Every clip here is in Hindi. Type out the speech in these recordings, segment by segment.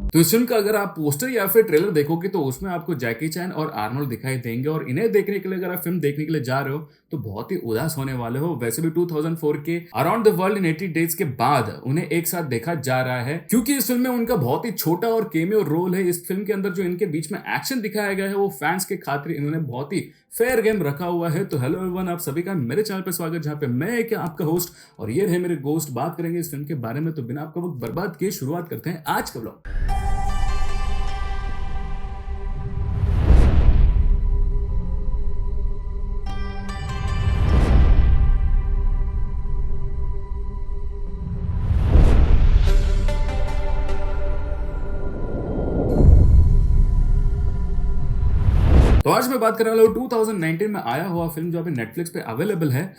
तो इस फिल्म का अगर आप पोस्टर या फिर ट्रेलर देखोगे तो उसमें आपको जैकी चैन और आर्नोल्ड दिखाई देंगे, और इन्हें देखने के लिए अगर आप फिल्म देखने के लिए जा रहे हो तो बहुत ही उदास होने वाले हो। वैसे भी 2004 के around the world in 80 days के बाद उन्हें एक साथ देखा जा रहा है, क्योंकि इस फिल्म में उनका बहुत ही छोटा और केमियो रोल है। इस फिल्म के अंदर जो इनके बीच में एक्शन दिखाया गया है वो फैंस के खातिर इन्होंने बहुत ही फेयर गेम रखा हुआ है। तो हेलो एवरीवन, आप सभी का मेरे चैनल पे स्वागत, जहां पे मैं एक आपका होस्ट और ये है मेरे गोस्ट। बात करेंगे इस फिल्म के बारे में, तो बिना आपका वक्त बर्बाद किए शुरुआत करते हैं आज का व्लॉग। तो आज मैं बात करने वाला हूँ 2019 में आया हुआ फिल्म जो अभी नेटफ्लिक्स पे अवेलेबल है।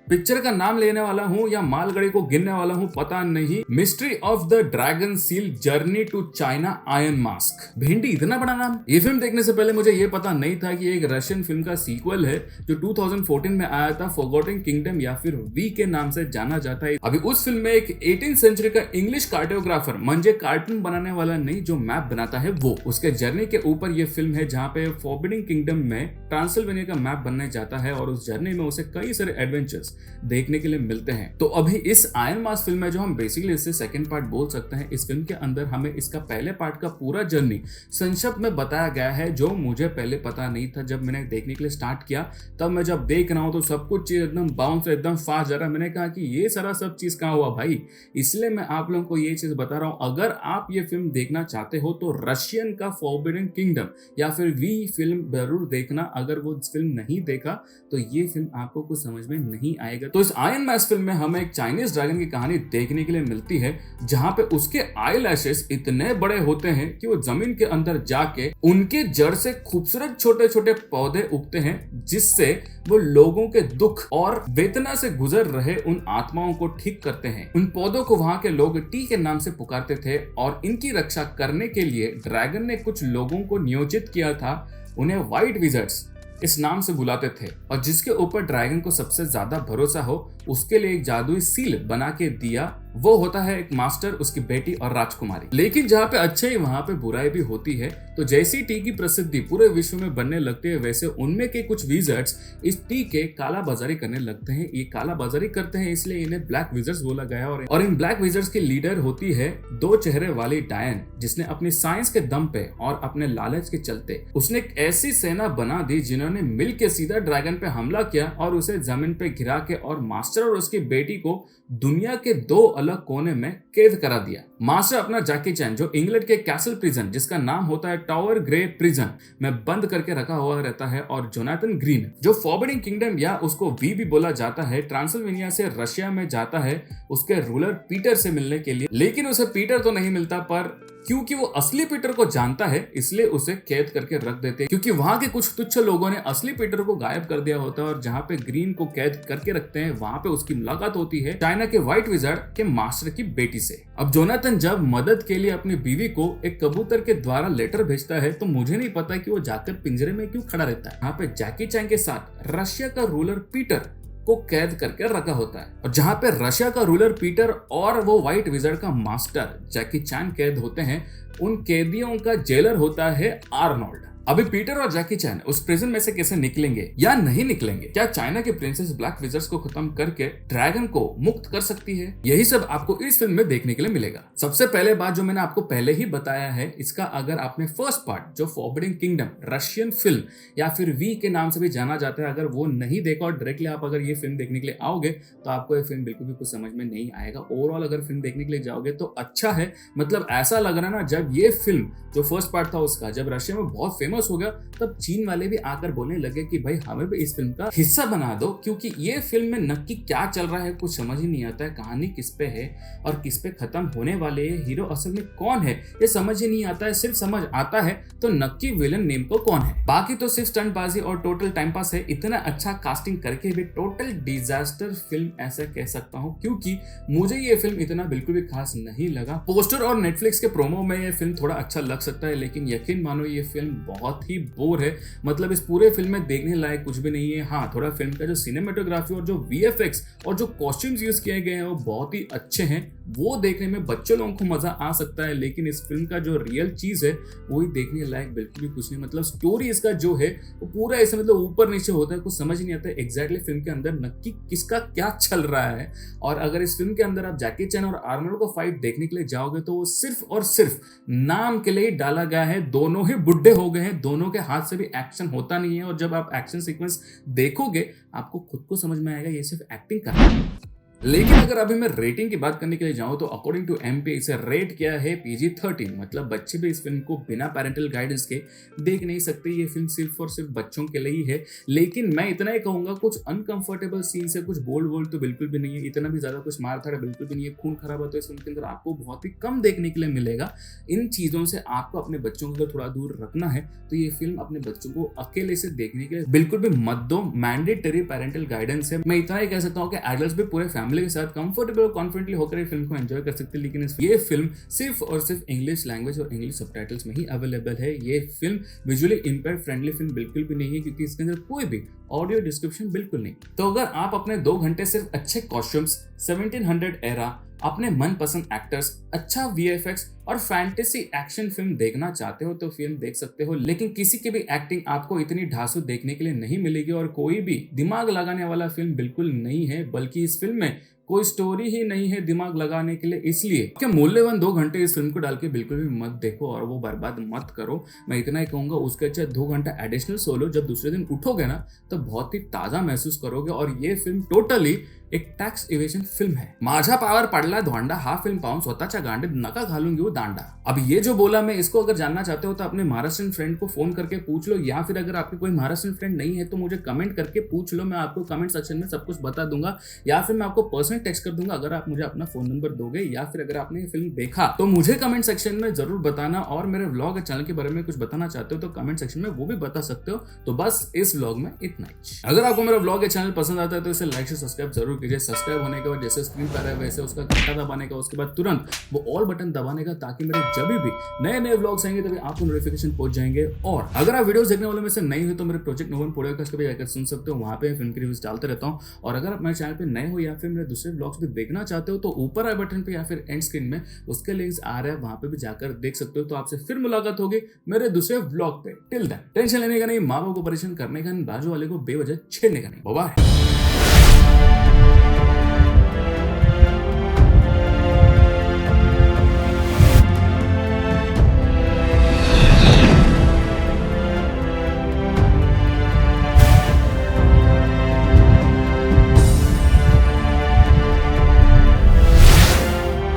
पिक्चर का नाम लेने वाला हूं या मालगाड़ी को गिनने वाला हूं पता नहीं। Mystery of the dragon seal journey to China iron mask. भिंडी, इतना बड़ा नाम। ये फिल्म देखने से पहले मुझे ये पता नहीं था कि एक रशियन फिल्म का सीक्वल है जो 2014 में आया था, फॉरगॉटन किंगडम या फिर वी के नाम से जाना जाता है। अभी उस फिल्म में एक 18th सेंचुरी का इंग्लिश कार्टोग्राफर, मंजे कार्टून बनाने वाला नहीं, जो मैप बनाता है वो, उसके जर्नी के ऊपर ये फिल्म है, जहां पे फॉरबिडन किंगडम में ट्रांसिल्वेनिया का मैप बनने जाता है और उस जर्नी में उसे कई सारे एडवेंचर्स देखने के लिए मिलते हैं। तो अभी इस आयरन मास्क फिल्म में, जो हम बेसिकली इससे सेकंड पार्ट बोल सकते हैं, इस फिल्म के अंदर हमें इसका पहले पार्ट का पूरा जर्नी संक्षिप्त में बताया गया है, जो मुझे पहले पता नहीं था। जब मैंने देखने के लिए स्टार्ट किया तब मैं जब देख रहा हूं तो सब कुछ चीज एकदम बाउंस, एकदम फास्ट जा रहा है। मैंने कहा कि ये सारा सब चीज कहां हुआ भाई। इसलिए मैं आप लोगों को ये चीज बता रहा हूं, अगर आप ये फिल्म देखना चाहते हो तो रशियन का फॉरबिडन किंगडम या फिर वी फिल्म जरूर देखना। अगर वो फिल्म नहीं देखा तो ये फिल्म आपको कुछ समझ में नहीं आएगा। तो इस आयरन मास्क फिल्म में हमें एक चाइनीज ड्रैगन की कहानी देखने के लिए मिलती है, जहां पे उसके आई लैशेस इतने बड़े होते हैं कि वो जमीन के अंदर जाके उनके जड़ से खूबसूरत छोटे छोटे पौधे उगते हैं, जिससे वो लोगों के दुख और वेदना से गुजर रहे उन आत्माओं को ठीक करते हैं। उन पौधों को वहां के लोग टी के नाम से पुकारते थे, और इनकी रक्षा करने के लिए ड्रैगन ने कुछ लोगों को नियोजित किया था। उन्हें व्हाइट विजर्ड्स इस नाम से बुलाते थे, और जिसके ऊपर ड्रैगन को सबसे ज्यादा भरोसा हो उसके लिए एक जादुई सील बना के दिया। वो होता है एक मास्टर, उसकी बेटी और राजकुमारी। लेकिन जहाँ पे अच्छाई वहां पे बुराई भी होती है। तो जैसी टी की प्रसिद्धि पूरे विश्व में बनने लगती है, वैसे उनमें के कुछ विजर्ड्स इस टी के काला बाजारी करने लगते हैं। ये काला बाजारी करते हैं इसलिए इन्हें ब्लैक विजर्ड्स बोला गया। और इन ब्लैक विजर्ड्स की लीडर होती है दो चेहरे वाली डायन, जिसने अपनी साइंस के दम पे और अपने लालच के चलते उसने एक ऐसी सेना बना दी जिन्होंने मिल के सीधा ड्रैगन पे हमला किया और उसे जमीन पे गिरा के और मास्टर और उसकी बेटी को दुनिया के दो अलग कोने में कैद करा दिया। मास्टर अपना जैकी चैन, जो इंग्लैंड के कैसल प्रिजन, जिसका नाम होता है टावर ग्रे प्रिजन, में बंद करके रखा हुआ रहता है। और जोनाथन ग्रीन, जो फॉरबिडन किंगडम या उसको वी भी बोला जाता है, ट्रांसिल्वेनिया से रशिया में जाता है उसके रूलर पीटर से मिलने के लिए। लेकिन उसे पीटर तो नहीं मिलता, पर क्योंकि वो असली पीटर को जानता है इसलिए उसे कैद करके रख देते हैं, क्योंकि वहां के कुछ तुच्छ लोगों ने असली पीटर को गायब कर दिया होता है। और जहां पे ग्रीन को कैद करके रखते हैं, वहां पे उसकी मुलाकात होती है चाइना के व्हाइट विजर्ड के मास्टर की बेटी से। अब जोनाथन जब मदद के लिए अपनी बीवी को एक कबूतर के द्वारा लेटर भेजता है, तो मुझे नहीं पता कि वो जाकर पिंजरे में क्यों खड़ा रहता है। यहाँ पे जैकी चैन के साथ रशिया का रूलर पीटर को कैद करके रखा होता है, और जहां पे रशिया का रूलर पीटर और वो व्हाइट विजर्ड का मास्टर जैकी चैन कैद होते हैं, उन कैदियों का जेलर होता है आर्नोल्ड। अभी पीटर और जैकी चैन उस प्रिजन में से कैसे निकलेंगे या नहीं निकलेंगे? क्या चाइना की प्रिंसेस ब्लैक विजर्ड्स को खत्म करके ड्रैगन को मुक्त कर सकती है? यही सब आपको इस फिल्म में देखने के लिए मिलेगा। सबसे पहले बात जो मैंने आपको पहले ही बताया है, इसका अगर आपने फर्स्ट पार्ट, जो फॉरबिडन किंगडम रशियन फिल्म या फिर वी के नाम से भी जाना जाता है, अगर वो नहीं देखा और डायरेक्टली आप अगर ये फिल्म देखने के लिए आओगे तो आपको ये फिल्म बिल्कुल भी कुछ समझ में नहीं आएगा। ओवरऑल अगर फिल्म देखने के लिए जाओगे तो अच्छा है, मतलब ऐसा लग रहा है ना, जब ये फिल्म जो फर्स्ट पार्ट था उसका जब रशिया में बहुत फेमस हो गया, तब चीन वाले भी आकर बोलने लगे कि भाई हमें भी इस फिल्म का हिस्सा बना दो, क्योंकि ये फिल्म में नक्की क्या चल रहा है कुछ समझ ही नहीं आता है। कहानी किस पे है और किस पे खत्म होने वाले है, हीरो असल में कौन है ये समझ ही नहीं आता है। सिर्फ समझ आता है तो नक्की विलन नेम को कौन है, बाकी तो सिर्फ स्टंटबाजी और टोटल टाइम पास है। इतना अच्छा कास्टिंग करके भी टोटल डिजास्टर फिल्म ऐसा कह सकता हूँ, क्योंकि मुझे ये फिल्म इतना बिल्कुल भी खास नहीं लगा। पोस्टर और नेटफ्लिक्स के प्रोमो में ये फिल्म थोड़ा अच्छा लग सकता है, लेकिन यकीन मानो ये फिल्म बहुत ही बोर है। मतलब इस पूरे फिल्म में देखने लायक कुछ भी नहीं है। हाँ, थोड़ा फिल्म का जो सिनेमेटोग्राफी और जो वीएफएक्स और जो कॉस्ट्यूम्स यूज किए गए हैं वो बहुत ही अच्छे हैं, वो देखने में बच्चों लोगों को मजा आ सकता है। लेकिन इस फिल्म का जो रियल चीज है वही देखने लायक बिल्कुल भी कुछ नहीं। मतलब स्टोरी इसका जो है वो पूरा ऐसे मतलब ऊपर नीचे होता है, कुछ समझ नहीं आता एग्जैक्टली फिल्म के अंदर नक्की किसका क्या चल रहा है। और अगर इस फिल्म के अंदर आप जैकी चैन और आर्नोल्ड को फाइट देखने के लिए जाओगे तो वो सिर्फ और सिर्फ नाम के लिए ही डाला गया है। दोनों ही बुढ़े हो गए हैं, दोनों के हाथ से भी एक्शन होता नहीं है। और जब आप एक्शन सीक्वेंस देखोगे आपको खुद को समझ में आएगा ये सिर्फ एक्टिंग कर रहा है। लेकिन अगर अभी मैं रेटिंग की बात करने के लिए जाऊं तो अकॉर्डिंग टू एमपी इसे रेट किया है PG-13। मतलब बच्चे भी इस फिल्म को बिना पैरेंटल गाइडेंस के देख नहीं सकते। ये फिल्म सिर्फ और सिर्फ बच्चों के लिए ही है। लेकिन मैं इतना ही कहूंगा, कुछ अनकंफर्टेबल सीन्स है, कुछ बोल्ड तो बिल्कुल भी नहीं है, इतना भी ज्यादा कुछ मार धाड़ बिल्कुल भी नहीं है, खून खराबा तो इस फिल्म के अंदर आपको बहुत ही कम देखने के लिए मिलेगा। इन चीजों से आपको अपने बच्चों को अगर थोड़ा दूर रखना है तो ये फिल्म अपने बच्चों को अकेले से देखने के लिए बिल्कुल भी मत दो। मैंडेटरी पैरेंटल गाइडेंस है। मैं इतना ही कह सकता हूँ कि एडल्ट्स भी पूरे फैमिली के साथ कंफर्टेबल और कॉन्फिडेंटली होकर ये फिल्म को एंजॉय कर सकते हैं। लेकिन ये फिल्म सिर्फ और सिर्फ इंग्लिश लैंग्वेज और इंग्लिश सबटाइटल्स में ही अवेलेबल है। ये film visually impaired friendly film बिल्कुल भी नहीं है, क्योंकि इसके अंदर कोई भी ऑडियो डिस्क्रिप्शन बिल्कुल नहीं। तो अगर आप अपने 2 घंटे सिर्फ अच्छे कॉस्ट्यूम्स, 1700 एरा, अपने मनपसंद एक्टर्स, अच्छा वीएफएक्स और फैंटेसी एक्शन फिल्म देखना चाहते हो तो फिल्म देख सकते हो। लेकिन किसी की भी एक्टिंग आपको इतनी ढांसू देखने के लिए नहीं मिलेगी और कोई भी दिमाग लगाने वाला फिल्म बिल्कुल नहीं है। बल्कि इस फिल्म में कोई स्टोरी ही नहीं है दिमाग लगाने के लिए। इसलिए कि मूल्यवान 2 घंटे इस फिल्म को डाल के बिल्कुल भी मत देखो और वो बर्बाद मत करो। मैं इतना ही कहूंगा, उसके अच्छा 2 घंटा एडिशनल सोलो जब दूसरे दिन उठोगे ना तो बहुत ही ताजा महसूस करोगे। और ये फिल्म टोटली एक टॅक्स इव्हेजन फिल्म है। माझा पावर पडला धोंडा हा फिल्म पाहून स्वतःच्या गांडीत नका घालून घेऊ दांडा। अब ये जो बोला मैं इसको अगर जानना चाहते हो तो अपने महाराष्ट्रियन फ्रेंड को फोन करके पूछ लो, या फिर अगर आपके कोई महाराष्ट्रियन फ्रेंड नहीं है तो मुझे कमेंट करके पूछ लो। मैं आपको कमेंट सेक्शन में सब कुछ बता दूंगा, या फिर मैं आपको पर्सनल टेक्स्ट कर दूंगा अगर आप मुझे अपना फोन नंबर दोगे। या फिर अगर आपने ये फिल्म देखा तो मुझे कमेंट सेक्शन में जरूर बताना। और मेरे व्लॉग और चैनल के बारे में कुछ बताना चाहते हो तो कमेंट सेक्शन में वो भी बता सकते हो। तो बस इस व्लॉग में इतना ही। अगर आपको मेरा व्लॉग या चैनल पसंद आता है तो इसे लाइक से सब्सक्राइब जरूर कीजिए। सब्सक्राइब होने के बाद जैसे स्क्रीन पर है वैसे उसका घंटा दबाने का, उसके बाद तुरंत वो ऑल बटन दबाने का, ताकि मेरे जब भी नए नए व्लॉग्स आएंगे तभी आपको नोटिफिकेशन पहुंच जाएंगे। और अगर आप वीडियोस देखने वालों में से नहीं हो तो मेरे प्रोजेक्ट नोवन पॉडकास्ट पे जाकर सुन सकते हो, वहां पे फिल्म की रिव्यूज डालते रहता हूं। और अगर आप मेरे चैनल पे नए हो या फिर मेरे दूसरे व्लॉग्स भी देखना चाहते हो तो ऊपर आई बटन पे या फिर एंड स्क्रीन में उसके लिंक्स आ रहे हैं, वहां पे भी जाकर देख सकते हो। तो आपसे फिर मुलाकात होगी मेरे दूसरे व्लॉग पे। टिल देन टेंशन लेने का नहीं, माँ बाप को परेशान करने का नहीं, बाजू वाले को बेवजह छेड़ने का नहीं। Bye bye.